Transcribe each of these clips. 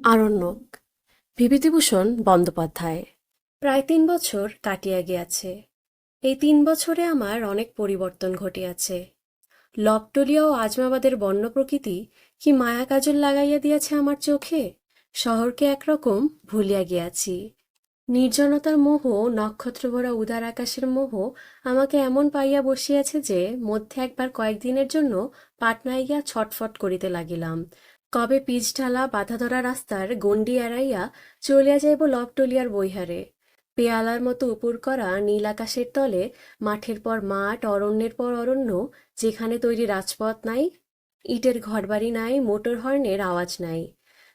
আরণ্যক বিভূতিভূষণ বন্দ্যোপাধ্যায়। প্রায় ৩ বছর কাটিয়া গিয়াছে। এই ৩ বছরে আমার অনেক পরিবর্তন ঘটিয়াছে। লবটলিয়া ও আজমাবাদের বন্য প্রকৃতি কি মায়া কাজল লাগাইয়া দিয়াছে আমার চোখে। শহরকে একরকম ভুলিয়া গিয়াছি। নির্জনতার মোহ, নক্ষত্রভরা উদার আকাশের মোহ আমাকে এমন পাইয়া বসিয়াছে যে মধ্যে একবার কয়েকদিনের জন্য পাটনায় গিয়া ছটফট করিতে লাগিলাম। কবে পিচ ঢালা বাধা ধরা রাস্তার গণ্ডি এড়াইয়া চলিয়া যাইব লবটলিয়ার বৈহারে। পেয়ালার মতো উপুর করা নীল আকাশের তলে মাঠের পর মাঠ, অরণ্যের পর অরণ্য, যেখানে তৈরি রাজপথ নাই, ইটের ঘরবাড়ি নাই, মোটর হর্নের আওয়াজ নাই।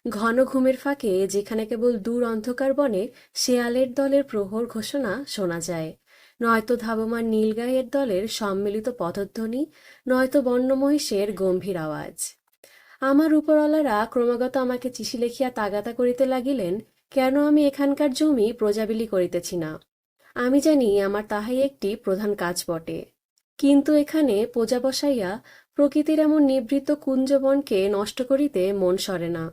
ঘন ঘুমের ফাঁকে যেখানে কেবল দূর অন্ধকার বনে শেয়ালের দলের প্রহর ঘোষণা শোনা যায়, নয়তো ধাবমান নীলগাইয়ের দলের সম্মিলিত পদধ্বনি, নয়তো বন্য মহিষের গম্ভীর আওয়াজ। আমার উপরওয়ালারা ক্রমাগত আমাকে চিঠি লিখিয়া তাগাদা করিতে লাগিলেন, কেন আমি এখানকার জমি প্রজাবিলি করিতেছি না। আমি জানি আমার তাহাই একটি প্রধান কাজ বটে, কিন্তু এখানে প্রজা বসাইয়া প্রকৃতির এমন নিভৃত কুঞ্জবনকে নষ্ট করিতে মন সরে না।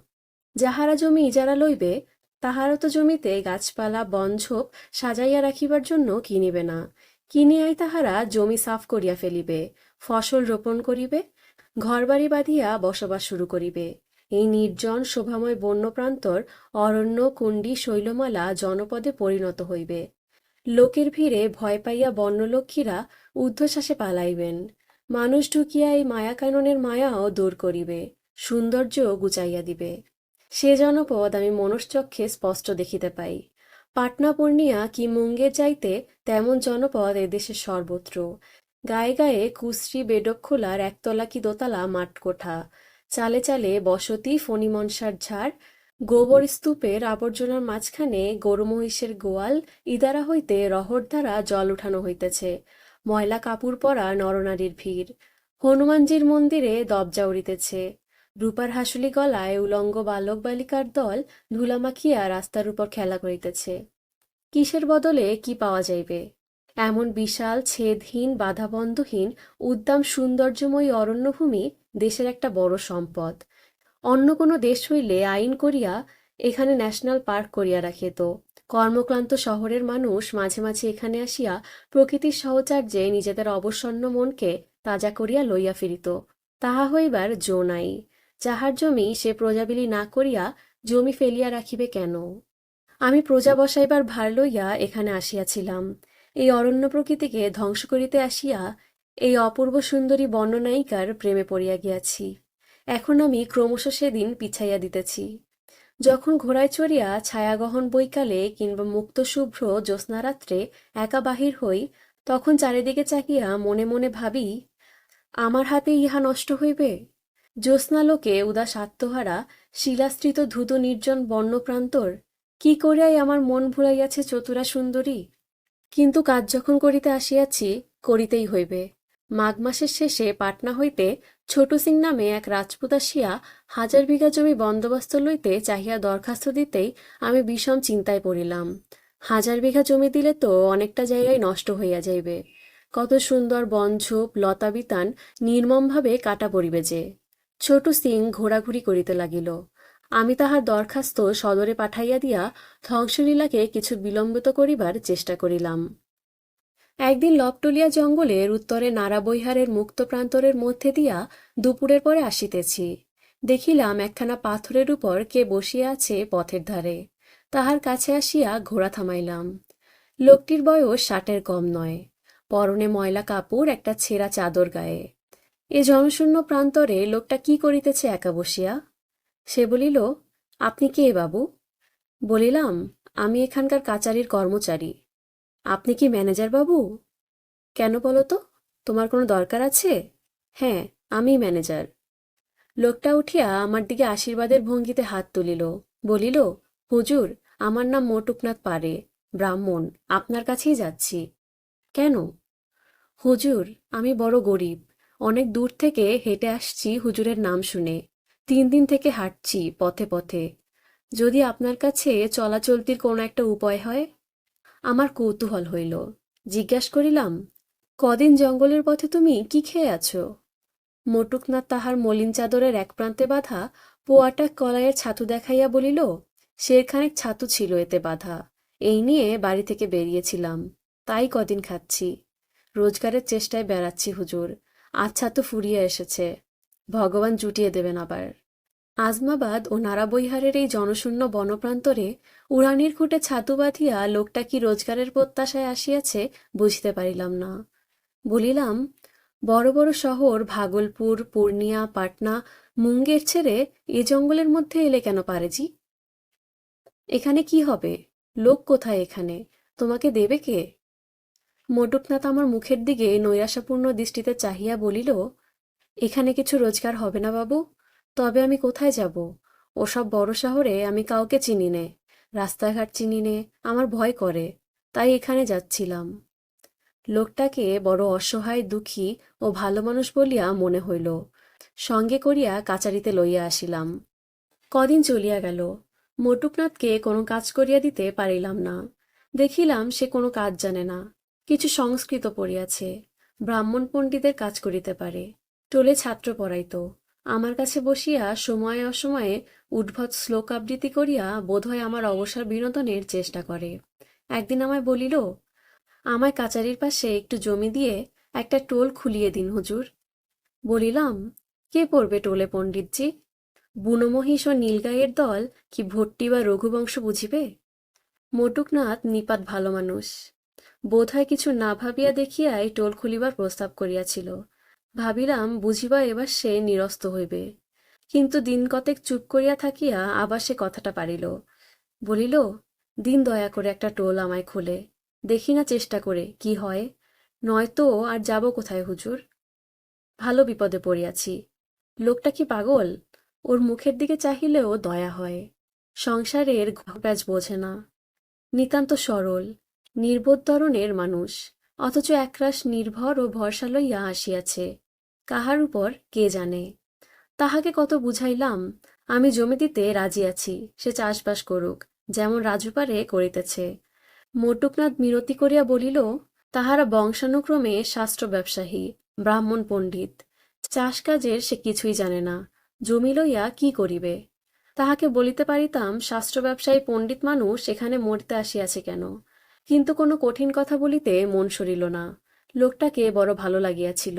যাহারা জমি ইজারা লইবে, তাহারা তো জমিতে গাছপালা বনঝোপ সাজাইয়া রাখিবার জন্য কিনিবে না। কিনিয়াই তাহারা জমি সাফ করিয়া ফেলিবে, ফসল রোপণ করিবে, ঘরবাড়ি বাঁধিয়া বসবাস শুরু করিবে। এই নির্জন শোভাময় বন্যপ্রান্তর অরণ্য, কুণ্ডী, শৈলমালা জনপদে পরিণত হইবে। লোকের ভিড়ে ভয় পাইয়া বন্যলক্ষ্মীরা ঊর্ধ্বশ্বাসে পালাইবেন। মানুষ ঢুকিয়া এই মায়াকাননের মায়াও দূর করিবে, সৌন্দর্য গুচাইয়া দিবে। সে জনপদ আমি মনশ্চক্ষে স্পষ্ট দেখিতে পাই। পাটনা পূর্ণিয়া কি মুঙ্গের যাইতে তেমন জনপদ এদেশের সর্বত্র। গায়ে গায়ে কুশ্রী বেডকখোলার একতলা কি দোতলা মাঠকোঠা, চালে চালে বসতি, ফণিমনসার ঝাড়, গোবর স্তূপের আবর্জনার মাঝখানে গরু মহিষের গোয়াল, ইদারা হইতে রহর দ্বারা জল উঠানো হইতেছে, ময়লা কাপড় পরা নরনারীর ভিড়। হনুমানজির মন্দিরে দবজা উড়িতেছে, রূপার হাসুলি গলায় উলঙ্গ বালক বালিকার দল ধুলা মাখিয়া রাস্তার উপর খেলা করিতেছে। কিসের বদলে কি পাওয়া যাইবে? এমন বিশাল ছেদহীন বাধাবন্ধহীন উদ্দাম সৌন্দর্যময়ী অরণ্যভূমি দেশের একটা বড় সম্পদ। অন্য কোনো দেশ হইলে আইন করিয়া এখানে ন্যাশনাল পার্ক করিয়া রাখিত। কর্মক্লান্ত শহরের মানুষ মাঝে মাঝে এখানে আসিয়া প্রকৃতির সহচার্যে নিজেদের অবসন্ন মনকে তাজা করিয়া লইয়া ফিরিত। তাহা হইবার জো নাই। যাহার জমি সে প্রজাবিলি না করিয়া জমি ফেলিয়া রাখিবে কেন? আমি প্রজা বসাইবার ভার লইয়া এখানে আসিয়াছিলাম। এই অরণ্য প্রকৃতিকে ধ্বংস করিতে আসিয়া এই অপূর্ব সুন্দরী বর্ণনায়িকার প্রেমে পড়িয়া গিয়াছি। এখন আমি ক্রমশ সেদিন পিছাইয়া দিতেছি। যখন ঘোড়ায় চড়িয়া ছায়াগহন বৈকালে কিংবা মুক্ত শুভ্র জ্যোৎস্নারাত্রে একা বাহির হই, তখন চারিদিকে চাহিয়া মনে মনে ভাবি, আমার হাতে ইহা নষ্ট হইবে? জ্যোৎস্নালোকে উদাস আত্মহারা শিলাস্ত্রিত ধুধু নির্জন বন্যপ্রান্তর কি করিয়াই আমার মন ভুলাইয়াছে চতুরা সুন্দরী। কিন্তু কাজ যখন করিতে আসিয়াছি, করিতেই হইবে। মাঘ মাসের শেষে পাটনা হইতে ছোট সিং নামে এক রাজপুত আসিয়া ১,০০০ বিঘা জমি বন্দোবস্ত লইতে চাহিয়া দরখাস্ত দিতেই আমি বিষম চিন্তায় পড়িলাম। ১,০০০ বিঘা জমি দিলে তো অনেকটা জায়গায় নষ্ট হইয়া যাইবে। কত সুন্দর বনঝোপ লতাবিতান নির্মমভাবে কাটা পড়িবে যে। ছোট সিং ঘোরাঘুরি করিতে লাগিল। আমি তাহার দরখাস্ত সদরে পাঠাইয়া দিয়া ধ্বংসলীলাকে কিছু বিলম্বিত করিবার চেষ্টা করিলাম। একদিন লবটলিয়া জঙ্গলের উত্তরে নারাবৈহারের মুক্ত প্রান্তরের মধ্যে দিয়া দুপুরের পরে আসিতেছি। দেখিলাম একখানা পাথরের উপর কে বসিয়া আছে পথের ধারে। তাহার কাছে আসিয়া ঘোড়া থামাইলাম। লোকটির বয়স ৬০-এর কম নয়। পরনে ময়লা কাপড়, একটা ছেঁড়া চাদর গায়ে। এ জনশূন্য প্রান্তরে লোকটা কি করিতেছে একা বসিয়া? সে বলিল, আপনি কে বাবু? বলিলাম, আমি এখানকার কাচারির কর্মচারী। আপনি কি ম্যানেজার বাবু? কেন বলো তো, তোমার কোনো দরকার আছে? হ্যাঁ, আমি ম্যানেজার। লোকটা উঠিয়া আমার দিকে আশীর্বাদের ভঙ্গিতে হাত তুলিল, বলিল, হুজুর, আমার নাম মটুকনাথ পারে, ব্রাহ্মণ, আপনার কাছেই যাচ্ছি। কেন? হুজুর, আমি বড় গরিব, অনেক দূর থেকে হেঁটে আসছি হুজুরের নাম শুনে। ৩ দিন থেকে হাঁটছি পথে পথে। যদি আপনার কাছে চলাচলতির কোনো একটা উপায় হয়। আমার কৌতূহল হইল। জিজ্ঞাসা করিলাম, কদিন জঙ্গলের পথে তুমি কি খেয়ে আছো? মটুকনাথ তাহার মলিন চাদরের এক প্রান্তে বাঁধা পোয়াটা কলাইয়ের ছাতু দেখাইয়া বলিল, সেরখানেক ছাতু ছিল এতে বাঁধা, এই নিয়ে বাড়ি থেকে বেরিয়েছিলাম, তাই কদিন খাচ্ছি। রোজগারের চেষ্টায় বেড়াচ্ছি হুজুর, আজ ছাতু ফুরিয়ে এসেছে, ভগবান জুটিয়ে দেবেন আবার। আজমাবাদ ও নারাবৈহারের এই জনশূন্য বনপ্রান্তরে উড়ানির খুঁটে ছাতু বাঁধিয়া লোকটা কি রোজগারের প্রত্যাশায় আসিয়াছে বুঝিতে পারিলাম না। বলিলাম, বড় বড় শহর ভাগলপুর, পূর্ণিয়া, পাটনা, মুঙ্গের ছেড়ে এ জঙ্গলের মধ্যে এলে কেন পারেজি? এখানে কি হবে? লোক কোথায় এখানে? তোমাকে দেবে কে? মোটকনাথ আমার মুখের দিকে নৈরাশাপূর্ণ দৃষ্টিতে চাহিয়া বলিল, এখানে কিছু রোজগার হবে না বাবু, তবে আমি কোথায় যাব? ওসব বড় শহরে আমি কাউকে চিনি নে, রাস্তাঘাট চিনি নে, আমার ভয় করে, তাই এখানে যাচ্ছিলাম। লোকটাকে বড় অসহায়, দুঃখী ও ভালো মানুষ বলিয়া মনে হইল। সঙ্গে করিয়া কাচারিতে লইয়া আসিলাম। কদিন চলিয়া গেল, মোটুকনাথকে কোনো কাজ করিয়া দিতে পারিলাম না। দেখিলাম সে কোনো কাজ জানে না, কিছু সংস্কৃত পড়িয়াছে, ব্রাহ্মণ পণ্ডিতের কাজ করিতে পারে, টোলে ছাত্র পড়াইত। আমার কাছে বসিয়া সময়ে অসময়ে উদ্ভট শ্লোক আবৃত্তি করিয়া বোধহয় আমার অবসর বিনোদনের চেষ্টা করে। একদিন আমায় বলিল, আমায় কাচারির পাশে একটু জমি দিয়ে একটা টোল খুলিয়ে দিন হুজুর। বলিলাম, কে পড়বে টোলে পণ্ডিতজি? বুনো মহিষ ও নীলগাইয়ের দল কি ভট্টি বা রঘুবংশ বুঝিবে? মোটুকনাথ নিপাত ভালো মানুষ, বোধহয় কিছু না ভাবিয়া দেখিয়াই টোল খুলিবার প্রস্তাব করিয়াছিল। ভাবিলাম বুঝিবা এবার সে নিরস্ত হইবে, কিন্তু দিন কতেক চুপ করিয়া থাকিয়া আবার সে কথাটা পারিল। বলিল, দিন দয়া করে একটা টোল আমায় খোলে, দেখি না চেষ্টা করে কি হয়, নয়তো আর যাব কোথায় হুজুর? ভালো বিপদে পড়িয়াছি। লোকটা কি পাগল? ওর মুখের দিকে চাহিলেও দয়া হয়। সংসারের ঘপ্যাচ বোঝে না, নিতান্ত সরল নির্বোধ ধরনের মানুষ, অথচ একরাশ নির্ভর ও ভরসা লইয়া আসিয়াছে। কাহার উপর কে জানে। তাহাকে কত বুঝাইলাম, আমি জমি দিতে রাজি আছি, সে চাষবাস করুক, যেমন রাজু পারে করিতেছে। মোটুকনাথ মিনতি করিয়া বলিল, তাহারা বংশানুক্রমে শাস্ত্র ব্যবসায়ী, ব্রাহ্মণ পণ্ডিত, চাষ কাজের সে কিছুই জানে না, জমি লইয়া কি করিবে? তাহাকে বলিতে পারিতাম, শাস্ত্র ব্যবসায়ী পণ্ডিত মানুষ এখানে মরিতে আসিয়াছে কেন, কিন্তু কোনো কঠিন কথা বলিতে মন সরিল না। লোকটাকে বড় ভালো লাগিয়াছিল।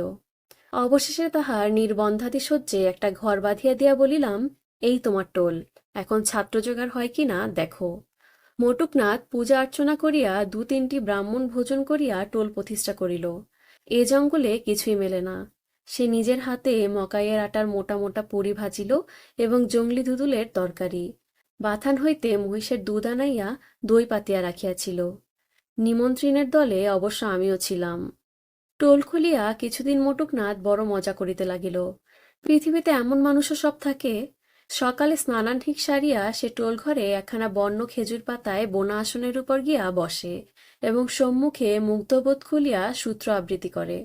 অবশেষে তাহার নির্বন্ধাদি সহ্যে একটা ঘর বাঁধিয়া দিয়া বলিলাম, এই তোমার টোল, এখন ছাত্র জোগাড় হয় কি না দেখো। মোটুকনাথ পূজা অর্চনা করিয়া 2-3টি ব্রাহ্মণ ভোজন করিয়া টোল প্রতিষ্ঠা করিল। এ জঙ্গলে কিছুই মেলে না। সে নিজের হাতে মকাইয়ের আটার মোটা মোটা পুরি ভাজিল এবং জংলি ধুদুলের তরকারি। বাথান হইতে মহিষের দুধ আনাইয়া দই পাতিয়া রাখিয়াছিল। নিমন্ত্রণের দলে অবশ্য আমিও ছিলাম। টোল খুলিয়া কিছুদিন মোটুকনাথ বড় মজা করিতে লাগিল। পৃথিবীতে এমন মানুষও সব থাকে। সকালে স্নানান ঠিক সারিয়া সে টোল ঘরে একখানা বন্য খেজুর পাতায় বোনা আসনের উপর গিয়া বসে এবং সম্মুখে মুগ্ধবোধ খুলিয়া সূত্র আবৃত্তি করে,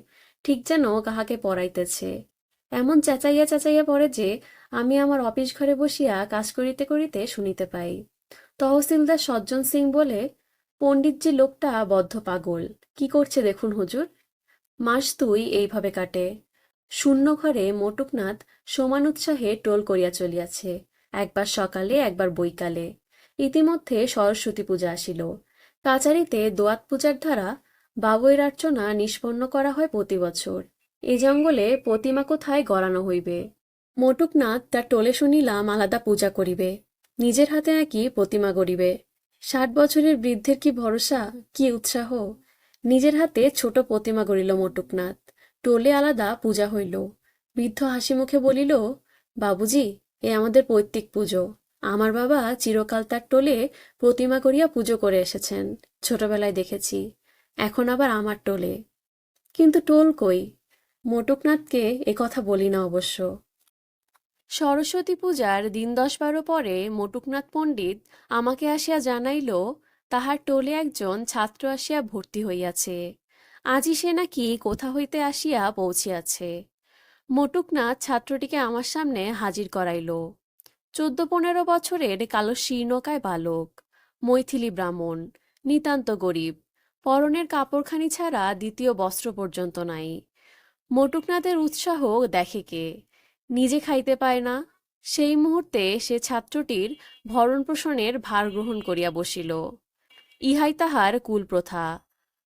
ঠিক যেন কাহাকে পড়াইতেছে। এমন চেঁচাইয়া চেঁচাইয়া পড়ে যে আমি আমার অফিস ঘরে বসিয়া কাজ করিতে করিতে শুনিতে পাই। তহসিলদার সজ্জন সিং বলে, পণ্ডিতজি লোকটা বদ্ধ পাগল, কি করছে দেখুন হুজুর। মাস 2 এইভাবে কাটে। শূন্য ঘরে মোটুকনাথ সমান উৎসাহে টোল করিয়া চলিয়াছে, একবার সকালে একবার বৈকালে। ইতিমধ্যে সরস্বতী পূজা আসিল। কাচারিতে দোয়াত পূজার দ্বারা বাবুয়ের অর্চনা নিষ্পন্ন করা হয় প্রতি বছর। এ জঙ্গলে প্রতিমা কোথায় গড়ানো হইবে? মোটুকনাথ তার টোলে শুনিলাম আলাদা পূজা করিবে, নিজের হাতে নাকি প্রতিমা গড়িবে। 60 বছরের বৃদ্ধের কি ভরসা, কি উৎসাহ! নিজের হাতে ছোট প্রতিমা গড়িল মোটুকনাথ, টোলে আলাদা পূজা হইল। বৃদ্ধ হাসি মুখে বলিল, বাবুজি, এ আমাদের পৈতৃক পুজো। আমার বাবা চিরকাল তার টোলে প্রতিমা করিয়া পুজো করে এসেছেন, ছোটবেলায় দেখেছি। এখন আবার আমার টোলে। কিন্তু টোল কই? মোটুকনাথকে এ কথা বলি না অবশ্য। সরস্বতী পূজার দিন 10-12 পরে মোটুকনাথ পণ্ডিত আমাকে আসিয়া জানাইল, তাহার টোলে একজন ছাত্র আসিয়া ভর্তি হইয়াছে। আজই সে নাকি কোথা হইতে আসিয়া পৌঁছিয়াছে। মোটুকনাথ ছাত্রটিকে আমার সামনে হাজির করাইল। 14-15 বছরের কালো শীর্ণকায় বালক, মৈথিলি ব্রাহ্মণ, নিতান্ত গরিব, পরনের কাপড়খানি ছাড়া দ্বিতীয় বস্ত্র পর্যন্ত নাই। মোটুকনাথের উৎসাহ দেখে কে? নিজে খাইতে পায় না, সেই মুহূর্তে সে ছাত্রটির ভরণপোষণের ভার গ্রহণ করিয়া বসিল। ইহাই তাহার কুলপ্রথা।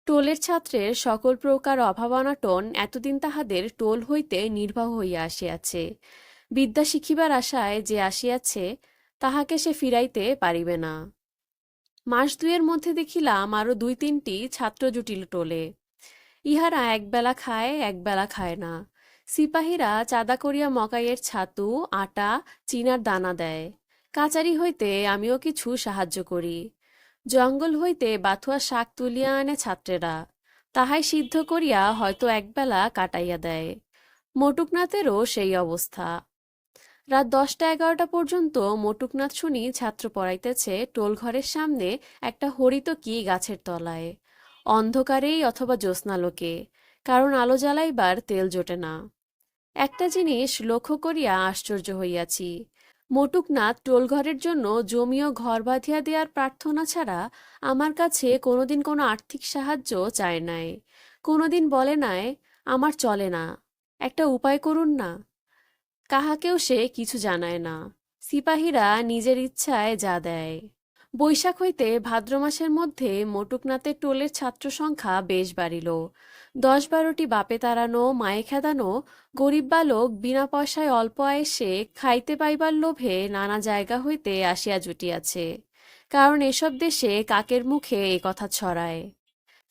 টোলের ছাত্রের সকল প্রকার অভাব অনাটন এতদিন তাহাদের টোল হইতে নির্বাহ হইয়া আসিয়াছে। বিদ্যা শিখিবার আশায় যে আসিয়াছে, তাহাকে সে ফিরাইতে পারিবে না। মাস দুইয়ের মধ্যে দেখিলাম আরো 2-3টি ছাত্র জুটিল টোলে। ইহারা একবেলা খায়, একবেলা খায় না। সিপাহীরা চাঁদা করিয়া মকাইয়ের ছাতু, আটা, চিনার দানা দেয়। কাচারি হইতে আমিও কিছু সাহায্য করি। জঙ্গল হইতে বাথুয়া শাক তুলিয়া আনে ছাত্রেরা, তাহাই সিদ্ধ করিয়া হয়তো একবেলা কাটাইয়া দেয়। মটুকনাথেরও সেই অবস্থা। রাত 10টা-11টা পর্যন্ত মটুকনাথ শুনি ছাত্র পড়াইতেছে টোলঘরের সামনে একটা হরিত কি গাছের তলায়, অন্ধকারেই অথবা জ্যোৎস্নালোকে, কারণ আলো জ্বালাইবার তেল জোটে না। একটা জিনিস লক্ষ্য করিয়া আশ্চর্য হইয়াছি, মটুকনাথ টোলঘরের জন্য জমি ও ঘর বাঁধিয়া দেওয়ার প্রার্থনা ছাড়া আমার কাছে কোনোদিন কোনো আর্থিক সাহায্য চায় নাই। কোনোদিন বলে নাই, আমার চলে না, একটা উপায় করুন না। কাহাকেও সে কিছু জানায় না। সিপাহীরা নিজের ইচ্ছায় যা দেয়। বৈশাখ হইতে ভাদ্র মাসের মধ্যে মটুকনাথের টোলের ছাত্র সংখ্যা বেশ বাড়িল। 10-12টি বাপে তাড়ানো, মায়ে খেদানো গরিব বালক বিনা পয়সায় অল্প আয়েসে খাইতে পাইবার লোভে নানা জায়গা হইতে আসিয়া জুটিয়াছে। কারণ এসব দেশে কাকের মুখে এ কথা ছড়ায়।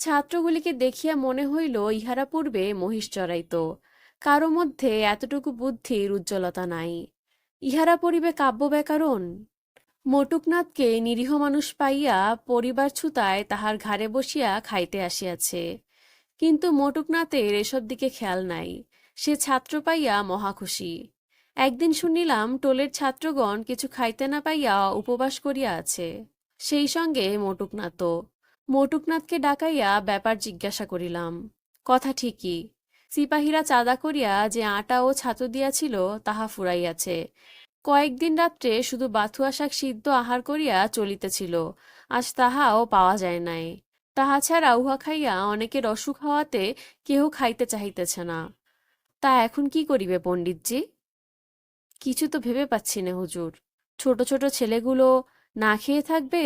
ছাত্রগুলিকে দেখিয়া মনে হইল ইহারা পূর্বে মহিষ চড়াইত। কারো মধ্যে এতটুকু বুদ্ধির উজ্জ্বলতা নাই। ইহারা পড়িবে কাব্য ব্যাকরণ। মটুকনাথকে নিরীহ মানুষ পাইয়া পরিবার ছুতায় তাহার ঘাড়ে বসিয়া খাইতে আসিয়াছে। কিন্তু মটুকনাথের এসব দিকে খেয়াল নাই। সে ছাত্র পাইয়া মহাখুশি। একদিন শুনিলাম টোলের ছাত্রগণ কিছু খাইতে না পাইয়া উপবাস করিয়া আছে, সেই সঙ্গে মটুকনাথও। মটুকনাথকে ডাকাইয়া ব্যাপার জিজ্ঞাসা করিলাম। কথা ঠিকই, সিপাহীরা চাঁদা করিয়া যে আটা ও ছাতু দিয়াছিল তাহা ফুরাইয়াছে। কয়েকদিন রাত্রে শুধু বাথুয়া শাক সিদ্ধ আহার করিয়া চলিতেছিল, আজ তাহাও পাওয়া যায় নাই। তাহা ছাড়া উহা খাইয়া অনেকের অসুখ হওয়াতে কেহ খাইতে চাহিতেছে না। তা এখন কি করিবে পণ্ডিতজি? কিছু তো ভেবে পাচ্ছি না হুজুর। ছোট ছোট ছেলেগুলো না খেয়ে থাকবে।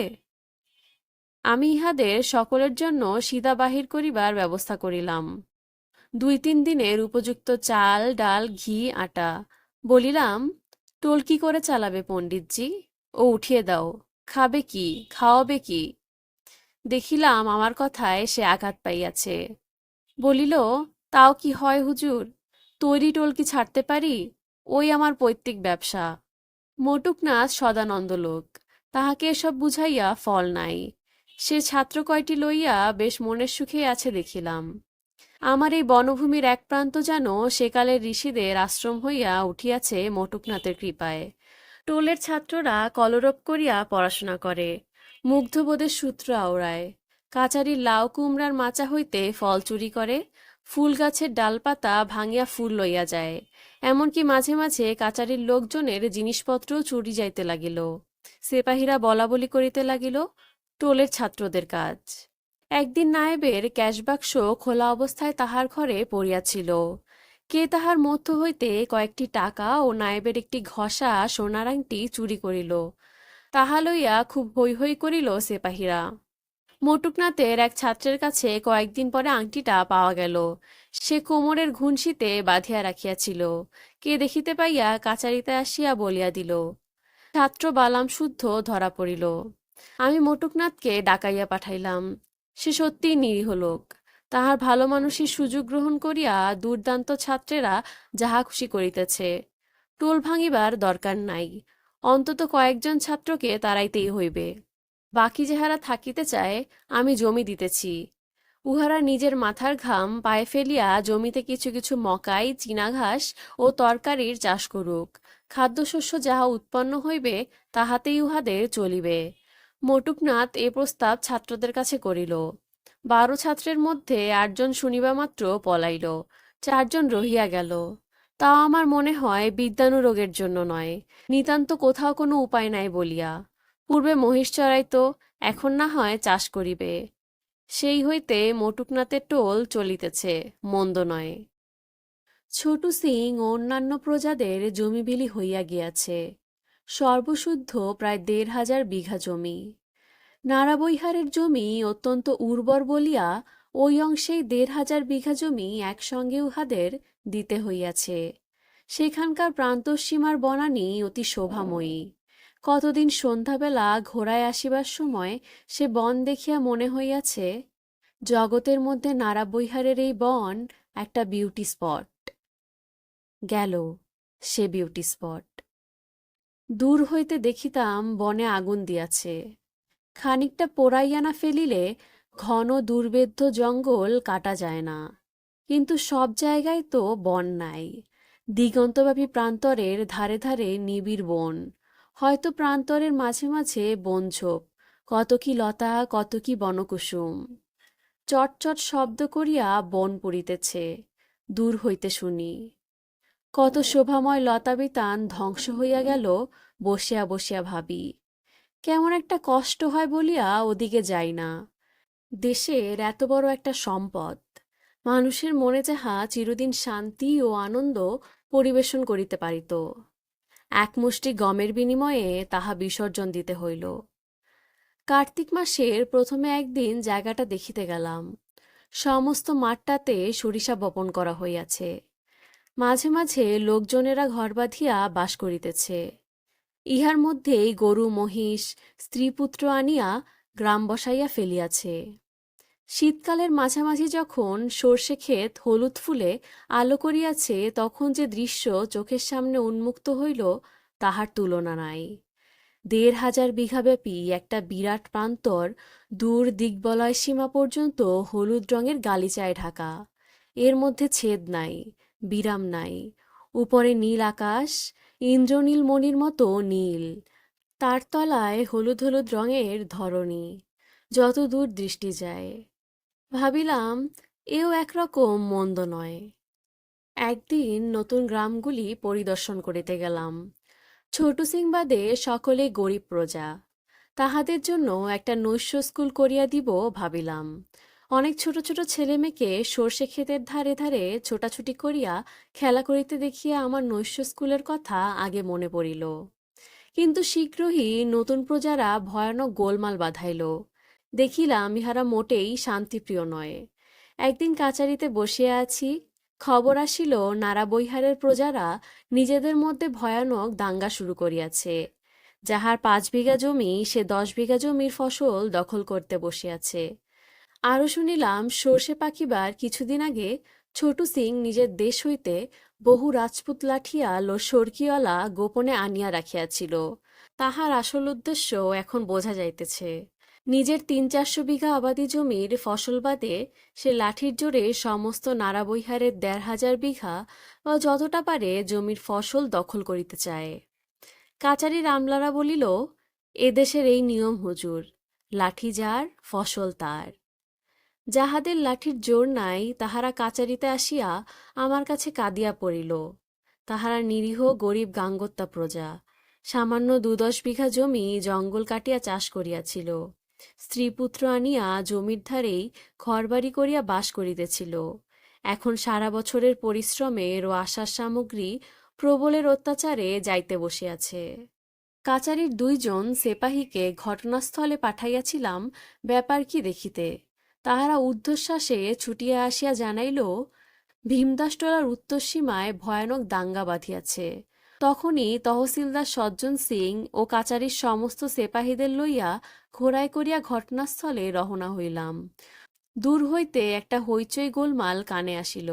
আমি ইহাদের সকলের জন্য সিদা বাহির করিবার ব্যবস্থা করিলাম। 2-3 দিনের উপযুক্ত চাল, ডাল, ঘি, আটা। বলিলাম, টোল কি করে চালাবে পণ্ডিতজি? ও উঠিয়ে দাও। খাবে কি, খাওয়াবে কি? দেখিলাম আমার কথায় সে আঘাত পাইয়াছে। বলিল, তাও কি হয় হুজুর? তৈরি টোল কি ছাড়তে পারি? ওই আমার পৈতৃক ব্যবসা। মটুকনাথ সদানন্দ লোক, তাহাকে এসব বুঝাইয়া ফল নাই। সে ছাত্র কয়টি লইয়া বেশ মনের সুখে আছে দেখিলাম। আমার এই বনভূমির এক প্রান্ত যেন সেকালের ঋষিদের আশ্রম হইয়া উঠিয়াছে মটুকনাথের কৃপায়। টোলের ছাত্ররা কলরব করিয়া পড়াশোনা করে, মুগ্ধবোধের সূত্র আওড়ায়, কাচারির লাউ কুমড়ার মাচা হইতে ফল চুরি করে, ফুল গাছের ডালপাতা ভাঙিয়া ফুল লইয়া যায়। এমনকি মাঝে মাঝে কাচারির লোকজনের জিনিসপত্রও চুরি যাইতে লাগিল। সিপাহীরা বলাবলি করিতে লাগিল, টোলের ছাত্রদের কাজ। একদিন নায়েবের ক্যাশবাক্স খোলা অবস্থায় তাহার ঘরে পড়িয়াছিল। কে তাহার মধ্য হইতে কয়েকটি টাকা ও নায়েবের একটি ঘষা সোনার আংটি চুরি করিল। তাহা লইয়া খুব হৈ হৈ করিল সিপাহীরা। মটুকনাথের এক ছাত্রের কাছে কয়েকদিন পরে আংটিটা পাওয়া গেল। সে কোমরের ঘুনশিতে বাঁধিয়া রাখিয়াছিল। কে দেখিতে পাইয়া কাচারিতে আসিয়া বলিয়া দিল। ছাত্র বালাম শুদ্ধ ধরা পড়িল। আমি মটুকনাথকে ডাকাইয়া পাঠাইলাম। সে সত্যিই নিরীহ লোক। তাহার ভালো মানুষের সুযোগ গ্রহণ করিয়া দুর্দান্ত ছাত্রেরা যাহা খুশি করিতেছে। টোল ভাঙিবার দরকার নাই, অন্তত কয়েকজন ছাত্রকে তাড়াইতেই হইবে। বাকি যাহারা থাকিতে চায় আমি জমি দিতেছি। উহারা নিজের মাথার ঘাম পায়ে ফেলিয়া জমিতে কিছু কিছু মকাই, চীনা ঘাস ও তরকারির চাষ করুক। খাদ্যশস্য যাহা উৎপন্ন হইবে তাহাতেই উহাদের চলিবে। মটুকনাথ এ প্রস্তাব ছাত্রদের কাছে করিল। 12 ছাত্রের মধ্যে 8 জন শুনিবা মাত্র পলাইল, 4 জন রহিয়া গেল। তাও আমার মনে হয় বিদ্যানুরোগের জন্য নয়, নিতান্ত কোথাও কোনো উপায় নাই বলিয়া। পূর্বে মহিষ চড়াইত, এখন না হয় চাষ করিবে। সেই হইতে মটুকনাথের টোল চলিতেছে, মন্দ নয়। ছোটু সিং ও অন্যান্য প্রজাদের জমি বিলি হইয়া গিয়াছে। সর্বশুদ্ধ প্রায় ১,৫০০ বিঘা জমি। নাড়াবৈহারের জমি অত্যন্ত উর্বর বলিয়া ওই অংশেই ১,৫০০ বিঘা জমি একসঙ্গে উহাদের দিতে হইয়াছে। সেখানকার প্রান্তসীমার বনানী অতি শোভাময়ী। কতদিন সন্ধ্যাবেলা ঘোড়ায় আসিবার সময় সে বন দেখিয়া মনে হইয়াছে, জগতের মধ্যে নাড়াবৈহারের এই বন একটা বিউটি স্পট। গেল সে বিউটি স্পট। দূর হইতে দেখিতাম বনে আগুন দিয়াছে। খানিকটা পোড়াইয়া না ফেলিলে ঘন দুর্ভেদ্য জঙ্গল কাটা যায় না। কিন্তু সব জায়গায় তো বন নাই। দিগন্তব্যাপী প্রান্তরের ধারে ধারে নিবিড় বন, হয়তো প্রান্তরের মাঝে মাঝে বনঝোপ, কত কি লতা, কত কি বনকুসুম। চটচট শব্দ করিয়া বন পড়িতেছে, দূর হইতে শুনি। কত শোভাময় লতাবিতান ধ্বংস হইয়া গেল, বসিয়া বসিয়া ভাবি। কেমন একটা কষ্ট হয় বলিয়া ওদিকে যাই না। দেশের এত বড় একটা সম্পদ, মানুষের মনে যাহা চিরদিন শান্তি ও আনন্দ পরিবেশন করিতে পারিত, এক মুষ্টি গমের বিনিময়ে তাহা বিসর্জন দিতে হইল। কার্তিক মাসের প্রথমে একদিন জায়গাটা দেখিতে গেলাম। সমস্ত মাঠটাতে সরিষা বপন করা হইয়াছে। মাঝে মাঝে লোকজনেরা ঘর বাঁধিয়া বাস করিতেছে। ইহার মধ্যেই গরু মহিষ স্ত্রীপুত্র আনিয়া গ্রাম বসাইয়া ফেলিয়াছে। শীতকালের মাঝামাঝি যখন সর্ষে ক্ষেত হলুদ ফুলে আলো করিয়াছে, তখন যে দৃশ্য চোখের সামনে উন্মুক্ত হইল, তাহার তুলনা নাই। ১,৫০০ বিঘাব্যাপী একটা বিরাট প্রান্তর দূর দিগ্বলয় সীমা পর্যন্ত হলুদ রঙের গালিচায় ঢাকা। এর মধ্যে ছেদ নাই, বিরাম নাই। উপরে নীল আকাশ, ইন্দ্রনীল মণির মতো নীল। তার তলায় হলুদ হলুদ রঙের ধরণী, যত দূর দৃষ্টি যায়। ভাবিলাম, এও একরকম মন্দ নয়। একদিন নতুন গ্রামগুলি পরিদর্শন করিতে গেলাম। ছোটু সিং বাদে সকলে গরিব প্রজা। তাহাদের জন্য একটা নৈশ স্কুল করিয়া দিব ভাবিলাম। অনেক ছোট ছোট ছেলে মেয়েকে সর্ষে ক্ষেতের ধারে ধারে ছোটাছুটি করিয়া খেলা করিতে দেখিয়া আমার নৈশ স্কুলের কথা আগে মনে পড়িল। কিন্তু শীঘ্রই নতুন প্রজারা ভয়ানক গোলমাল বাধাইল। দেখিলাম ইহারা মোটেই শান্তিপ্রিয় নয়। একদিন কাচারিতে বসিয়া আছি, খবর আসিল নাড়াবৈহারের প্রজারা নিজেদের মধ্যে ভয়ানক দাঙ্গা শুরু করিয়াছে। যাহার ৫ বিঘা জমি, সে ১০ বিঘা জমির ফসল দখল করতে বসিয়াছে। আরও শুনিলাম সর্ষে পাকিবার কিছুদিন আগে ছোটু সিং নিজের দেশ হইতে বহু রাজপুত লাঠিয়াল ও সরকিওয়ালা গোপনে আনিয়া রাখিয়াছিল। তাহার আসল উদ্দেশ্য এখন বোঝা যাইতেছে। নিজের ৩-৪০০ বিঘা আবাদি জমির ফসল বাদে সে লাঠির জোরে সমস্ত নাড়াবৈহারের ১,৫০০ বিঘা বা যতটা পারে জমির ফসল দখল করিতে চায়। কাচারির আমলারা বলিল, এদেশের এই নিয়ম হুজুর, লাঠি যার ফসল তার। যাহাদের লাঠির জোর নাই, তাহারা কাচারিতে আসিয়া আমার কাছে কাঁদিয়া পড়িল। তাহারা নিরীহ গরিব গাঙ্গত্যা প্রজা, সামান্য ২-১০ বিঘা জমি জঙ্গল কাটিয়া চাষ করিয়াছিল। স্ত্রীপুত্র আনিয়া জমির ধারেই ঘরবাড়ি করিয়া বাস করিতেছিল। এখন সারা বছরের পরিশ্রমের ও আশার সামগ্রী প্রবলের অত্যাচারে যাইতে বসিয়াছে। কাচারির ২ জন সেপাহীকে ঘটনাস্থলে পাঠাইয়াছিলাম ব্যাপার কি দেখিতে। তাহারা ঊর্ধ্বশ্বাসে ছুটিয়া আসিয়া জানাইল, ভীমদাসটোলার উত্তর সীমায় ভয়ানক দাঙ্গা বাঁধিয়াছে। তখনই তহসিলদার সজ্জন সিং ও কাচারির সমস্ত সেপাহীদের লইয়া ঘোড়ায় করিয়া ঘটনাস্থলে রওনা হইলাম। দূর হইতে একটা হইচই গোলমাল কানে আসিল।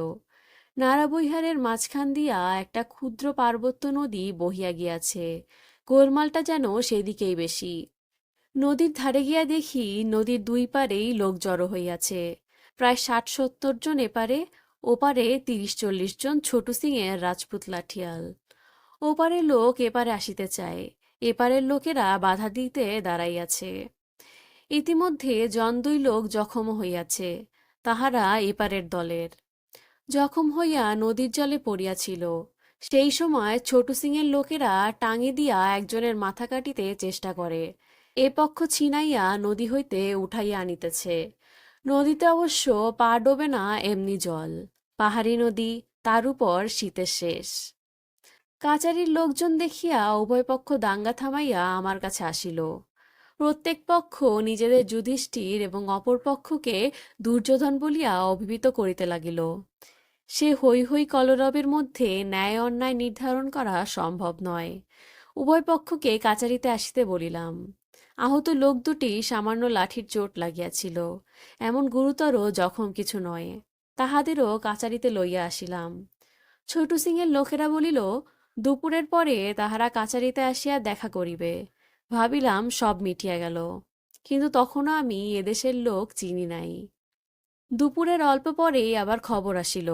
নাড়াবৈহারের মাঝখান দিয়া একটা ক্ষুদ্র পার্বত্য নদী বহিয়া গিয়াছে। গোলমালটা যেন সেদিকেই বেশি। নদীর ধারে গিয়া দেখি নদীর ২ পারেই লোক জড়ো হইয়াছে। প্রায় ৬০-৭০ জন এপারে, ওপারে ৩০-৪০ জন ছোটু সিংয়ের রাজপুত লাঠিয়াল। ওপারের লোক এপারে আসিতে চায়, এপারের লোকেরা বাধা দিতে দাঁড়াইয়াছে। ইতিমধ্যে জন ২ লোক জখম হইয়াছে, তাহারা এপারের দলের। জখম হইয়া নদীর জলে পড়িয়াছিল। সেই সময় ছোটু সিংয়ের লোকেরা টাঙি দিয়া একজনের মাথা কাটিতে চেষ্টা করে। এ পক্ষ ছিনাইয়া নদী হইতে উঠাইয়া আনিতেছে। নদীতে অবশ্য পা ডোবে না এমনি জল, পাহাড়ি নদী, তার উপর শীতের শেষ। কাচারির লোকজন দেখিয়া উভয় পক্ষ দাঙ্গা থামাইয়া আমার কাছে আসিল। প্রত্যেক পক্ষ নিজেদের যুধিষ্ঠির এবং অপর পক্ষকে দুর্যোধন বলিয়া অভিহিত করিতে লাগিল। সে হৈ হৈ কলরবের মধ্যে ন্যায় অন্যায় নির্ধারণ করা সম্ভব নয়। উভয় পক্ষকে কাচারিতে আসিতে বলিলাম। আহত লোক দুটি সামান্য লাঠির চোট লাগিয়াছিল, এমন গুরুতর জখম কিছু নয়। তাহাদেরও কাচারিতে লইয়া আসিলাম। ছোটু সিংয়ের লোকেরা বলিল, দুপুরের পরে তাহারা কাচারিতে আসিয়া দেখা করিবে। ভাবিলাম সব মিটিয়া গেল, কিন্তু তখনও আমি এদেশের লোক চিনি নাই। দুপুরের অল্প পরেই আবার খবর আসিল,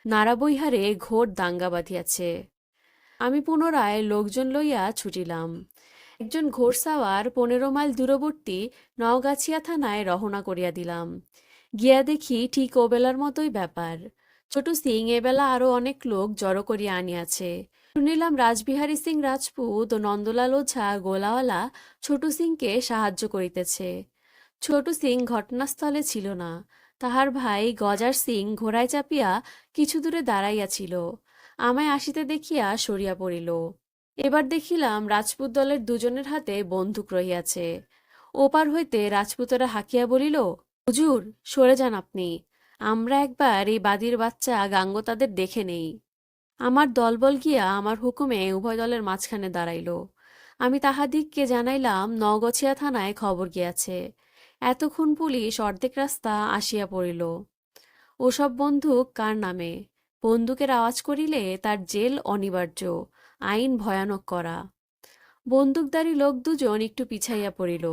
নাড়াবৈহারে ঘোর দাঙ্গা বাঁধিয়াছে। আমি পুনরায় লোকজন লইয়া ছুটিলাম। একজন ঘোড়সাওয়ার 15 মাইল দূরবর্তী নওগাছিয়া থানায় রহনা করিয়া দিলাম। গিয়া দেখি ঠিক ওবেলার মতোই ব্যাপার। ছোটু সিং এবেলা আরো অনেক লোক জড়ো করিয়া আনিয়াছে। শুনিলাম রাজবিহারী সিং রাজপুত ও নন্দলাল ওঝা গোলাওয়ালা ছোটু সিংকে সাহায্য করিতেছে। ছোটু সিং ঘটনাস্থলে ছিল না। তাহার ভাই গজার সিং ঘোড়ায় চাপিয়া কিছু দূরে দাঁড়াইয়াছিল। আমায় আসিতে দেখিয়া সরিয়া পড়িল। এবার দেখিলাম রাজপুত দলের দুজনের হাতে বন্দুক রহিয়াছে। ওপার হইতে রাজপুতেরা হাঁকিয়া বলিল, হুজুর সরে যান আপনি, আমরা একবার এই বাদির বাচ্চা গাঙ্গতাদের দেখে নেই। আমার দলবল গিয়া আমার হুকুমে উভয় দলের মাঝখানে দাঁড়াইল। আমি তাহাদিগকে জানাইলাম নওগছিয়া থানায় খবর গিয়াছে। এতক্ষণ পুলিশ অর্ধেক রাস্তা আসিয়া পড়িল। ওসব বন্দুক কার নামে? বন্দুকের আওয়াজ করিলে তার জেল অনিবার্য, আইন ভয়ানক করা। বন্দুকধারী লোক দুজন একটু পিছাইয়া পড়িল।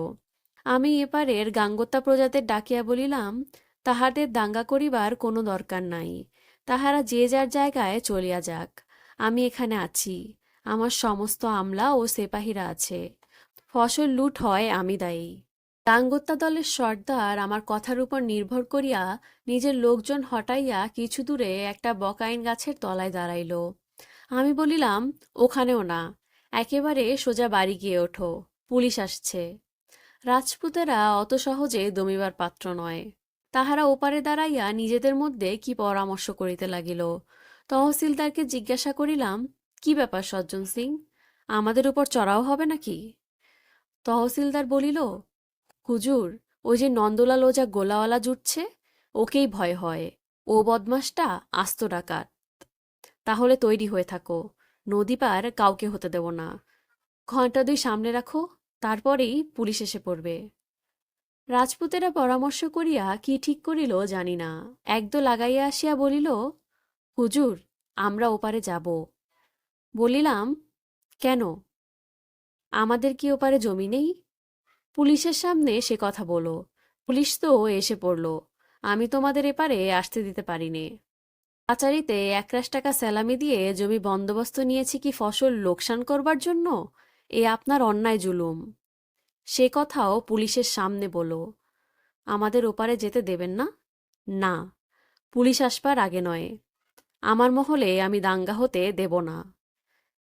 আমি এপারের গাঙ্গোত্তা প্রজাদের ডাকিয়া বলিলাম, তাহাদের দাঙ্গা করিবার কোনো দরকার নাই, তাহারা যে যার জায়গায় চলিয়া যাক। আমি এখানে আছি, আমার সমস্ত আমলা ও সেপাহীরা আছে। ফসল লুট হয় আমি দায়ী। গাঙ্গোত্তা দলের সর্দার আমার কথার উপর নির্ভর করিয়া নিজের লোকজন হটাইয়া কিছু দূরে একটা বকাইন গাছের তলায় দাঁড়াইল। আমি বলিলাম, ওখানেও না, একেবারে সোজা বাড়ি গিয়ে ওঠো, পুলিশ আসছে। রাজপুতেরা অত সহজে দমিবার পাত্র নয়। তাহারা ওপারে দাঁড়াইয়া নিজেদের মধ্যে কি পরামর্শ করিতে লাগিল। তহসিলদারকে জিজ্ঞাসা করিলাম, কি ব্যাপার সজ্জন সিং, আমাদের উপর চড়াও হবে নাকি? তহসিলদার বলিল, হুজুর, ওই যে নন্দলাল ওঝা গোলাওয়ালা জুটছে, ওকেই ভয় হয়। ও বদমাসটা আস্ত ডাকাত। তাহলে তৈরি হয়ে থাকো, নদী পার কাউকে হতে দেব না। ঘন্টা 2 সামনে রাখো, তারপরেই পুলিশ এসে পড়বে। রাজপুতেরা পরামর্শ করিয়া কি ঠিক করিল জানি না, একদো লাগাইয়া আসিয়া বলিল, হুজুর, আমরা ওপারে যাব। বলিলাম, কেন? আমাদের কি ওপারে জমি নেই? পুলিশের সামনে সে কথা বলো, পুলিশ তো এসে পড়ল, আমি তোমাদের এপারে আসতে দিতে পারিনে। কাচারিতে 1 টাকা স্যালামি দিয়ে জমি বন্দোবস্ত নিয়েছি কি ফসল লোকসান করবার জন্য? এ আপনার অন্যায় জুলুম। সে কথাও পুলিশের সামনে বলো। আমাদের ওপারে যেতে দেবেন না? না, পুলিশ আসবার আগে নয়। আমার মহলে আমি দাঙ্গা হতে দেব না।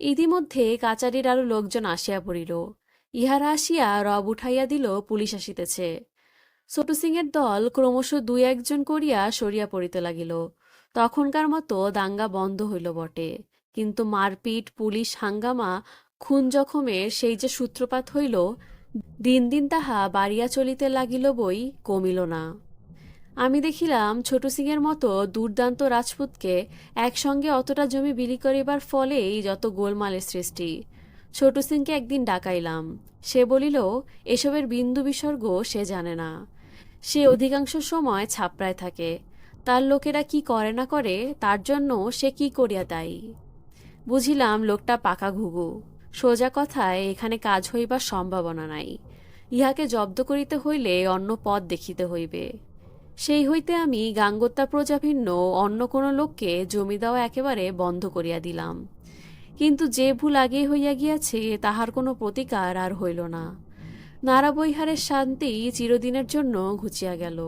ইতিমধ্যে কাচারির আরো লোকজন আসিয়া পড়িল। ইহারা আসিয়া রব উঠাইয়া দিল পুলিশ আসিতেছে। ছোটু সিংয়ের দল ক্রমশ 2-1 করিয়া সরিয়া পড়িতে লাগিল। তখনকার মতো দাঙ্গা বন্ধ হইল বটে, কিন্তু মারপিট, পুলিশ হাঙ্গামা, খুন জখমের সেই যে সূত্রপাত হইল, দিন দিন তাহা বাড়িয়া চলিতে লাগিল বই কমিল না। আমি দেখিলাম ছোটু সিংয়ের মতো দুর্দান্ত রাজপুতকে একসঙ্গে অতটা জমি বিলি করিবার ফলেই যত গোলমালের সৃষ্টি। ছোটু সিংকে একদিন ডাকাইলাম। সে বলিল, এসবের বিন্দু বিসর্গ সে জানে না। সে অধিকাংশ সময় ছাপড়ায় থাকে। তার লোকেরা কি করে না করে তার জন্য সে কি করিয়া দায়ী। বুঝিলাম লোকটা পাকা ঘুঘু। সোজা কথায় এখানে কাজ হইবার সম্ভাবনা নাই। ইহাকে জব্দ করিতে হইলে অন্য পথ দেখিতে হইবে। সেই হইতে আমি গাঙ্গোত্তা প্রজা ভিন্ন অন্য কোনো লোককে জমি দেওয়া একেবারে বন্ধ করিয়া দিলাম। কিন্তু যে ভুল আগে হইয়া গিয়াছে তাহার কোনো প্রতিকার আর হইল না। নাড়াবৈহারের শান্তি চিরদিনের জন্য ঘুচিয়া গেল।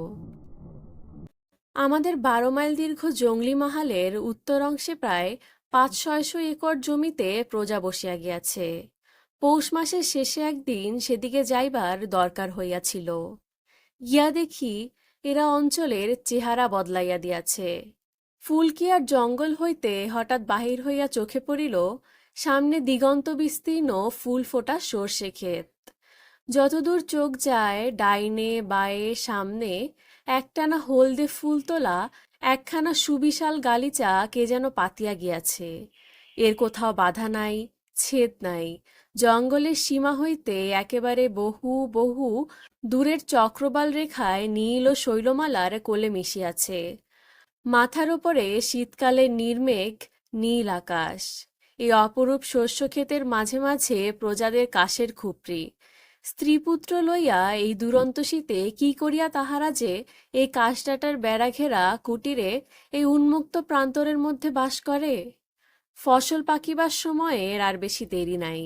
আমাদের 12 মাইল দীর্ঘ জংলি মাহালের উত্তর অংশে প্রায় 500-600 একর জমিতে প্রজা বসিয়া গিয়াছে। পৌষ মাসের শেষে একদিন সেদিকে যাইবার দরকার হইয়াছিল। গিয়া দেখি এরা অঞ্চলের চেহারা বদলাইয়া দিয়াছে। ফুলকিয়ার জঙ্গল হইতে হঠাৎ বাহির হইয়া চোখে পড়িল সামনে দিগন্ত বিস্তীর্ণ ফুল ফোটা সর্ষে ক্ষেত। যতদূর চোখ যায় ডাইনে বায়ে সামনে একটানা হলদে ফুল তোলা একখানা সুবিশাল গালিচা কে যেন পাতিয়া গিয়াছে। এর কোথাও বাধা নাই, ছেদ নাই। জঙ্গলের সীমা হইতে একেবারে বহু বহু দূরের চক্রবাল রেখায় নীল ও শৈলমালার কোলে মিশিয়াছে। মাথার উপরে শীতকালের নির্মেঘ, নীল আকাশ। এই অপরূপ শস্যক্ষেতের মাঝে মাঝে প্রজাদের কাশের খুপড়ি। স্ত্রীপুত্র লইয়া এই দুরন্ত শীতে কি করিয়া তাহারা যে এই কাশডাটার বেড়া ঘেরা কুটিরে এই উন্মুক্ত প্রান্তরের মধ্যে বাস করে। ফসল পাকিবার সময়ের আর বেশি দেরি নাই।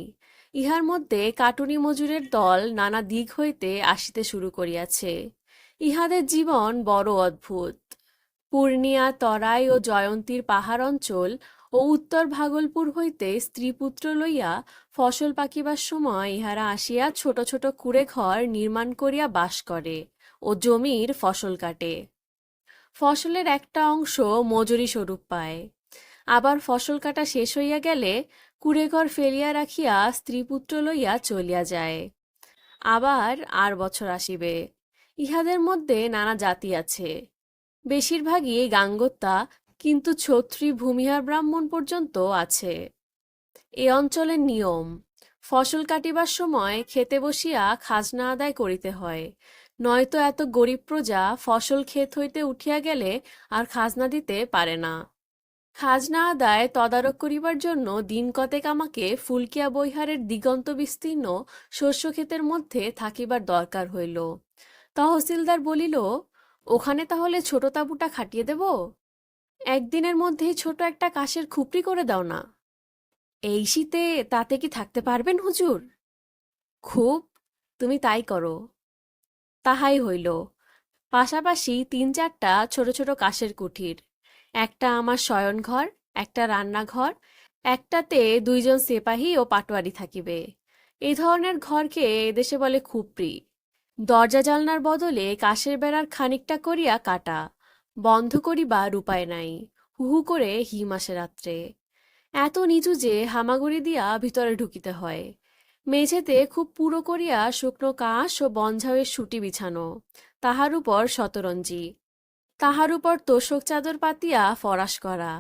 ইহার মধ্যে কাটুনি মজুরের দল নানা দিক হইতে আসিতে শুরু করিয়াছে। ইহাদের জীবন বড় অদ্ভুত। পূর্ণিয়া, তরাই ও জয়ন্তীর পাহাড় অঞ্চল ও উত্তর ভাগলপুর হইতে স্ত্রীপুত্র লইয়া ফসল পাকিবার সময় ইহারা আসিয়া ছোট ছোট কুঁড়ে ঘর নির্মাণ করিয়া বাস করে ও জমির ফসল কাটে। ফসলের একটা অংশ মজুরি স্বরূপ পায়। আবার ফসল কাটা শেষ হইয়া গেলে কুঁড়েঘর ফেলিয়া রাখিয়া স্ত্রীপুত্র লইয়া চলিয়া যায়। আবার আর বছর আসিবে। ইহাদের মধ্যে নানা জাতি আছে, বেশিরভাগই গাঙ্গোত্তা, কিন্তু ছত্রী ভূমিহার ব্রাহ্মণ পর্যন্ত আছে। এ অঞ্চলের নিয়ম, ফসল কাটিবার সময় খেতে বসিয়া খাজনা আদায় করিতে হয়, নয়তো এত গরিব প্রজা ফসল ক্ষেত হইতে উঠিয়া গেলে আর খাজনা দিতে পারে না। খাজনা আদায় তদারক করিবার জন্য দিন কতেক আমাকে ফুলকিয়া বৈহারের দিগন্ত বিস্তীর্ণ শস্যক্ষেতের মধ্যে থাকিবার দরকার হইল। তহসিলদার বলিল, ওখানে তাহলে ছোট তাঁবুটা খাটিয়ে দেব? একদিনের মধ্যেই ছোট একটা কাশের খুপড়ি করে দাও না। এই শীতে তাতে কি থাকতে পারবেন হুজুর? খুব, তুমি তাই করো। তাহাই হইল। পাশাপাশি ৩-৪টা ছোট ছোট কাশের কুঠির, একটা আমার শয়নঘর, একটা রান্নাঘর, একটাতে ২জন সেপাহী ও পাটোয়ারি থাকিবে। এই ধরনের ঘরকে এদেশে বলে খুপড়ি। দরজা জালনার বদলে কাশের বেড়ার খানিকটা করিয়া কাটা, বন্ধ করিবার উপায় নাই। হুহু করে হিম আসে রাত্রে। এত নিচু যে হামাগুড়ি দিয়া ভিতরে ঢুকিতে হয়। মেঝেতে খুব পুরো করিয়া শুকনো কাঁশ ও বনঝাউয়ের সুটি বিছানো, তাহার উপর শতরঞ্জি, তাহার উপর তোষক চাদর পাতিয়া ফরাস করা।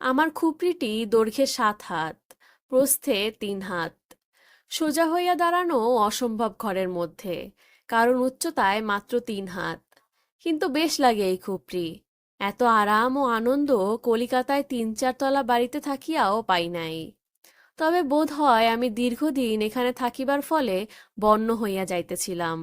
আমার খুপড়িটি দৈর্ঘ্যে ৭ হাত, প্রস্থে ৩ হাত। সোজা হইয়া দাঁড়ানো অসম্ভব ঘরের মধ্যে, কারণ উচ্চতায় মাত্র ৩ হাত। কিন্তু বেশ লাগে এই খুপড়ি। এত আরাম ও আনন্দ কলিকাতায় ৩-৪ তলা বাড়িতে থাকিয়াও পাই নাই। তবে বোধ হয় আমি দীর্ঘদিন এখানে থাকিবার ফলে বন্য হইয়া যাইতেছিলাম।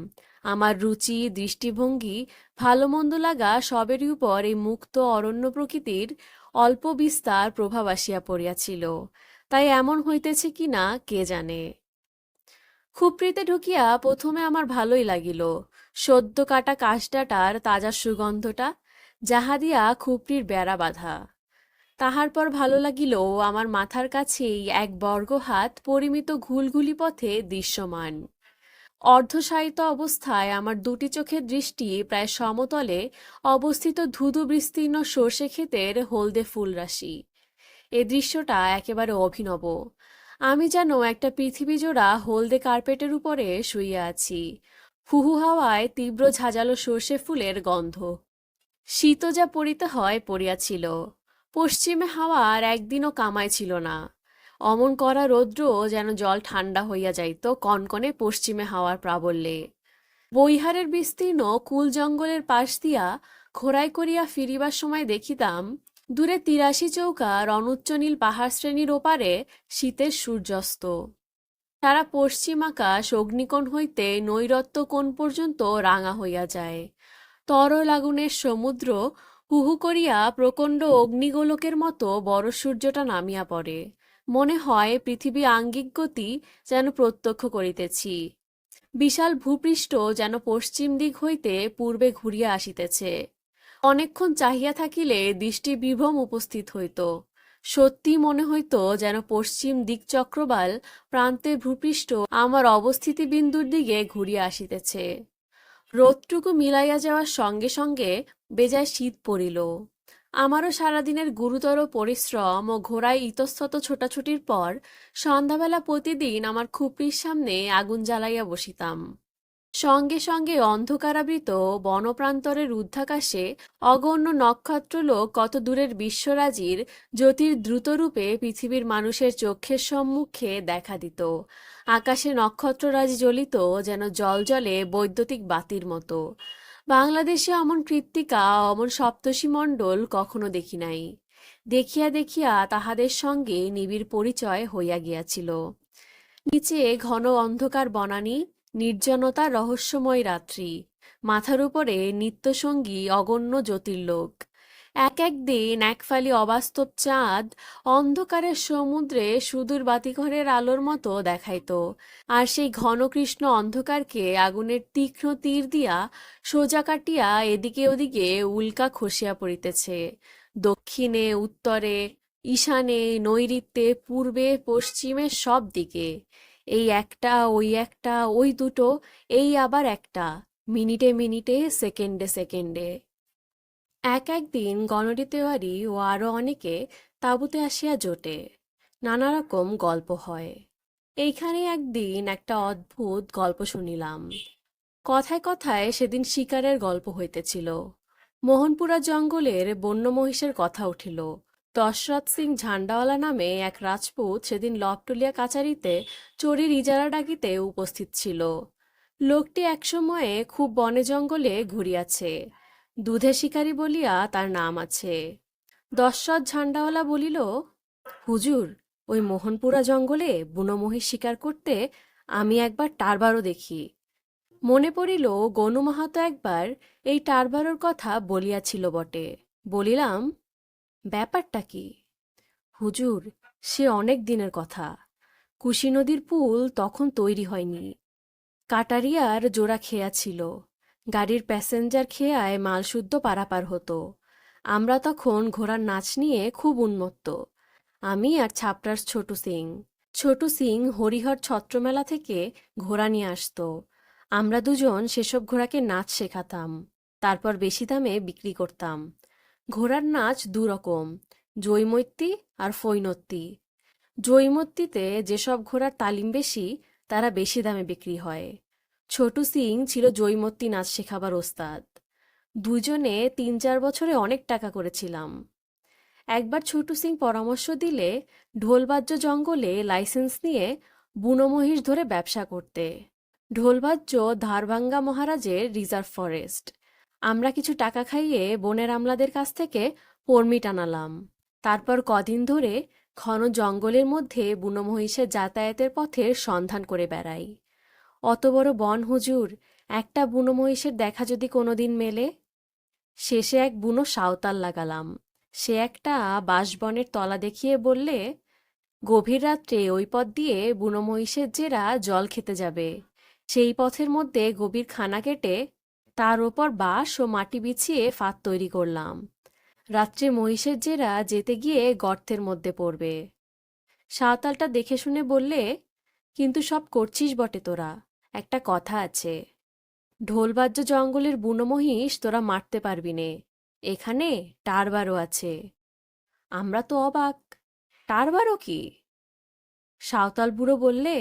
আমার রুচি, দৃষ্টিভঙ্গি, ভালো মন্দ লাগা সবেরই উপর এই মুক্ত অরণ্য প্রকৃতির অল্প বিস্তার প্রভাব আসিয়া পড়িয়াছিল। তাই এমন হইতেছে কি না কে জানে। খুপড়িতে ঢুকিয়া প্রথমে আমার ভালোই লাগিল সদ্য কাটা কাশডাটার তাজা সুগন্ধটা, যাহা দিয়া খুপড়ির বেড়া বাঁধা। তাহার পর ভালো লাগিল আমার মাথার কাছেই এক বর্গ হাত পরিমিত ঘুলঘুলি পথে দৃশ্যমান। অর্ধশায়িত অবস্থায় আমার দুটি চোখের দৃষ্টি প্রায় সমতলে অবস্থিত ধুধু বিস্তীর্ণ সর্ষে ক্ষেতের হলদে ফুলরাশি। এ দৃশ্যটা একেবারে অভিনব। আমি যেন একটা পৃথিবীজোড়া হলদে কার্পেটের উপরে শুইয়া আছি। হুহু হাওয়ায় তীব্র ঝাঁঝালো সর্ষে ফুলের গন্ধ। শীতও যা পড়িতে হয় পড়িয়াছিল। পশ্চিমে হাওয়ার একদিনও কামাই ছিল না। অমন কড়া রৌদ্র যেন জল ঠান্ডা হইয়া যাইত কনকনে পশ্চিমে হাওয়ার প্রাবল্যে। বৈহারের বিস্তীর্ণ কুল জঙ্গলের পাশ দিয়া ঘোড়ায় করিয়া ফিরিবার সময় দেখিতাম দূরে ৮৩ চৌকার অনুচ্চ নীল পাহাড় শ্রেণীর ওপারে শীতের সূর্যাস্ত। সারা পশ্চিম আকাশ অগ্নিকোণ হইতে নৈরত্য কোণ পর্যন্ত রাঙা হইয়া যায়। তরল আগুনের সমুদ্র হুহু করিয়া প্রকণ্ড অগ্নিগোলকের মতো বড় সূর্যটা নামিয়া পড়ে। মনে হয় পৃথিবী আঙ্গিক গতি যেন প্রত্যক্ষ করিতেছি। বিশাল ভূপৃষ্ঠ যেন পশ্চিম দিক হইতে পূর্বে ঘুরিয়া আসিতেছে। অনেকক্ষণ চাহিয়া থাকিলে দৃষ্টি বিভ্রম উপস্থিত হইত। সত্যি মনে হইত যেন পশ্চিম দিকচক্রবাল প্রান্তে ভূপৃষ্ঠ আমার অবস্থিতি বিন্দুর দিকে ঘুরিয়া আসিতেছে। রোদটুকু মিলাইয়া যাওয়ার সঙ্গে সঙ্গে বেজায় শীত পড়িল। আমারও সারাদিনের গুরুতর পরিশ্রম ও ঘোড়ায় ইতস্তত ছোটাছুটির পর সন্ধ্যাবেলা প্রতিদিন আমার খুপড়ির সামনে আগুন জ্বালাইয়া বসিতাম। সঙ্গে সঙ্গে অন্ধকারাবৃত বনপ্রান্তরের ঊর্ধ্বাকাশে অগণ্য নক্ষত্রলোক কত দূরের বিশ্বরাজির জ্যোতির দ্রুতরূপে পৃথিবীর মানুষের চক্ষের সম্মুখে দেখা দিত। আকাশে নক্ষত্ররাজি জ্বলিত যেন জলজলে বৈদ্যুতিক বাতির মতো। বাংলাদেশে অমন কৃত্তিকা অমন সপ্তর্ষিমণ্ডল কখনো দেখি নাই। দেখিয়া দেখিয়া তাহাদের সঙ্গে নিবিড় পরিচয় হইয়া গিয়াছিল। নিচে ঘন অন্ধকার বনানী, নির্জনতা, রহস্যময় রাত্রি, মাথার উপরে নিত্যসঙ্গী অগণ্য জ্যোতির্লোক। এক এক দিন এক ফালি অবাস্তব চাঁদ অন্ধকারের সমুদ্রে সুদূর বাতিঘরের আলোর মতো দেখাইত, আর সেই ঘন কৃষ্ণ অন্ধকারকে আগুনের তীক্ষ্ণ তীর দিয়া সোজা কাটিয়া এদিকে ওদিকে উল্কা খসিয়া পড়িতেছে, দক্ষিণে, উত্তরে, ঈশানে, নৈঋত্যে, পূর্বে, পশ্চিমে, সব দিকে। এই একটা, ওই একটা, ওই দুটো, এই আবার একটা, মিনিটে মিনিটে, সেকেন্ডে সেকেন্ডে। এক একদিন গণরি তেওয়ারি ও আরো অনেকে তাঁবুতে আসিয়া জোটে। নানা রকম গল্প হয়। এইখানে একদিন একটা অদ্ভুত গল্প শুনিলাম। কথায় কথায় সেদিন শিকারের গল্প হইতেছিল। মোহনপুরা জঙ্গলের বন্য মহিষের কথা উঠিল। দশরথ সিং ঝান্ডাওয়ালা নামে এক রাজপুত সেদিন লবটলিয়া কাচারিতে চোরের ইজারা ডাকিতে উপস্থিত ছিল। লোকটি একসময়ে খুব বনে জঙ্গলে ঘুরিয়াছে। দুধে শিকারী বলিয়া তার নাম আছে। দশরথ ঝান্ডাওয়ালা বলিল, হুজুর, ওই মোহনপুরা জঙ্গলে বুনো মহিষ শিকার করতে আমি একবার টারবারও দেখি। মনে পড়িল গনু মাহাতো একবার এই টারবারোর কথা বলিয়াছিল বটে। বলিলাম, ব্যাপারটা কি? হুজুর, সে অনেক দিনের কথা। কুশি নদীর পুল তখন তৈরি হয়নি। কাটারিয়ার জোড়া খেয়া ছিল। গাড়ির প্যাসেঞ্জার খেয়ায় মালশুদ্ধ পারাপার হতো। আমরা তখন ঘোড়ার নাচ নিয়ে খুব উন্মত্ত। আমি আর ছাপড়ার ছোটু সিং। ছোটু সিং হরিহর ছত্রমেলা থেকে ঘোড়া নিয়ে আসতো। আমরা দুজন সেসব ঘোড়াকে নাচ শেখাতাম, তারপর বেশি দামে বিক্রি করতাম। ঘোড়ার নাচ দুরকম, জৈমত্যী আর ফৈনত্যী। জৈমত্যীতে যেসব ঘোড়ার তালিম বেশি তারা বেশি দামে বিক্রি হয়। ছোটু সিং ছিল জৈমত্যী নাচ শেখাবার ওস্তাদ। দুজনে ৩-৪ বছরে অনেক টাকা করেছিলাম। একবার ছোটু সিং পরামর্শ দিলে ঢোলবাজ্য জঙ্গলে লাইসেন্স নিয়ে বুনো মহিষ ধরে ব্যবসা করতে। ঢোলবাজ্য ধারভাঙ্গা মহারাজের রিজার্ভ ফরেস্ট। আমরা কিছু টাকা খাইয়ে বনের আমলাদের কাছ থেকে পরমিট আনালাম। তারপর কদিন ধরে ঘন জঙ্গলের মধ্যে বুনো মহিষের যাতায়াতের পথের সন্ধান করে বেড়াই। অত বড় বন হুজুর, একটা বুনো মহিষের দেখা যদি কোনোদিন মেলে। শেষে এক বুনো সাঁওতাল লাগালাম। সে একটা বাঁশবনের তলা দেখিয়ে বললে, গভীর রাত্রে ওই পথ দিয়ে বুনো মহিষের জেরা জল খেতে যাবে। সেই পথের মধ্যে গভীর খানা কেটে তার ওপর বাঁশ ও মাটি বিছিয়ে ফাঁদ তৈরি করলাম। রাত্রে মহিষের জেরা যেতে গিয়ে গর্তের মধ্যে পড়বে। সাঁওতালটা দেখে শুনে বললে, কিন্তু সব করছিস বটে তোরা, একটা কথা আছে, ঢোলবাজ্য জঙ্গলের বুনো মহিষ তোরা মারতে পারবি নে, এখানে টারবারও আছে। আমরা তো অবাক, টারবারও কি? সাঁওতাল বুড়ো বললে,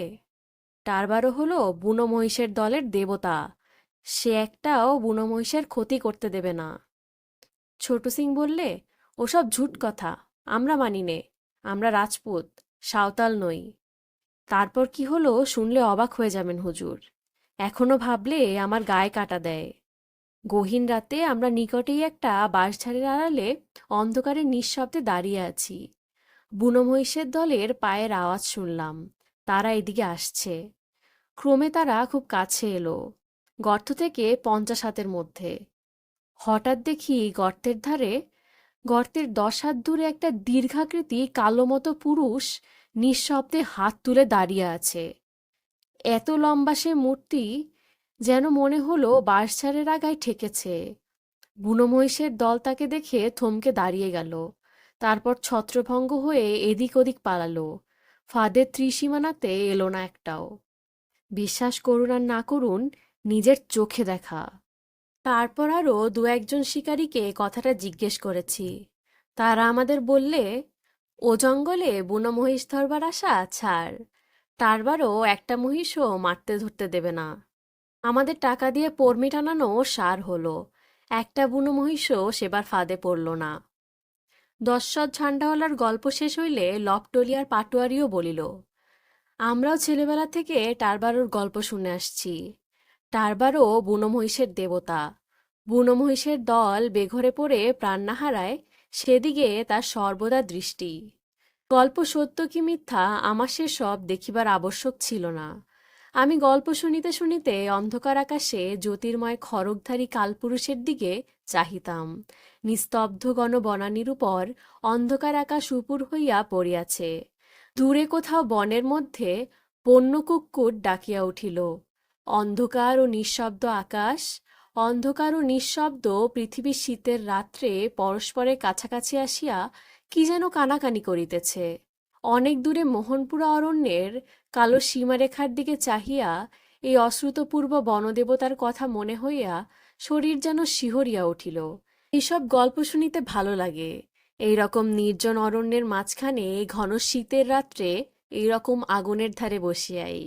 টারবারও হলো বুনো মহিষের দলের দেবতা। সে একটাও বুনো মহিষের ক্ষতি করতে দেবে না। ছোটু সিং বললে, ওসব ঝুট কথা, আমরা মানি নে, আমরা রাজপুত, সাঁওতাল নই। তারপর কি হলো শুনলে অবাক হয়ে যাবেন হুজুর। এখনো ভাবলে আমার গায়ে কাটা দেয়। গহীন রাতে আমরা নিকটেই একটা বাঁশঝাড়ের আড়ালে অন্ধকারে নিঃশব্দে দাঁড়িয়ে আছি। বুনো মহিষের দলের পায়ের আওয়াজ শুনলাম। তারা এদিকে আসছে। ক্রমে তারা খুব কাছে এলো, গর্ত থেকে 50 হাতের মধ্যে। হঠাৎ দেখি গর্তের ধারে, গর্তের 10 হাত দূরে একটা দীর্ঘাকৃতি কালো মতো পুরুষ নিঃশব্দে হাত তুলে দাঁড়িয়ে আছে। এত লম্বা সে মূর্তি, যেন মনে হলো বাঁশঝাড়ের আগায় ঠেকেছে। বুনো মহিষের দল তাকে দেখে থমকে দাঁড়িয়ে গেল। তারপর ছত্রভঙ্গ হয়ে এদিক ওদিক পালালো। ফাঁদের ত্রিসীমানাতে এলো না একটাও। বিশ্বাস করুন আর না করুন, নিজের চোখে দেখা। তারপর আরও 2-1 জন শিকারীকে কথাটা জিজ্ঞেস করেছি। তারা আমাদের বললে, ও জঙ্গলে বুনো মহিষ ধরবার আশা ছাড়, তারবারও একটা মহিষও মারতে ধরতে দেবে না। আমাদের টাকা দিয়ে পরমি টানানো সার হলো, একটা বুনো মহিষও সেবার ফাঁদে পড়ল না। দশরথ ঝান্ডাওয়ালার গল্প শেষ হইলে লপটলিয়ার পাটোয়ারিও বলিল, আমরাও ছেলেবেলা থেকে টারবারোর গল্প শুনে আসছি। টারবারো বুনো মহিষের দেবতা। বুনো মহিষের দল বেঘরে পড়ে প্রাণ না হারায়, সেদিকে তার সর্বদা দৃষ্টি। গল্প সত্য কি মিথ্যা আমার সেসব দেখিবার আবশ্যক ছিল না। আমি গল্প শুনিতে শুনিতে অন্ধকার আকাশে জ্যোতির্ময় খড়গধারী কালপুরুষের দিকে চাহিতাম। নিস্তব্ধ গণ বনানীর উপর অন্ধকার আকাশ উপুর হইয়া পড়িয়াছে। দূরে কোথাও বনের মধ্যে বন্য কুক্কুট ডাকিয়া উঠিল। অন্ধকার ও নিঃশব্দ আকাশ, অন্ধকার ও নিঃশব্দ পৃথিবীর শীতের রাত্রে পরস্পরের কাছাকাছি আসিয়া কি যেন কানাকানি করিতেছে। অনেক দূরে মোহনপুরা অরণ্যের কালো সীমারেখার দিকে চাহিয়া এই অশ্রুতপূর্ব বনদেবতার কথা মনে হইয়া শরীর যেন শিহরিয়া উঠিল। এইসব গল্প শুনিতে ভালো লাগে। এই রকম নির্জন অরণ্যের মাঝখানে ঘন শীতের রাত্রে এই রকম আগুনের ধারে বসিয়াই।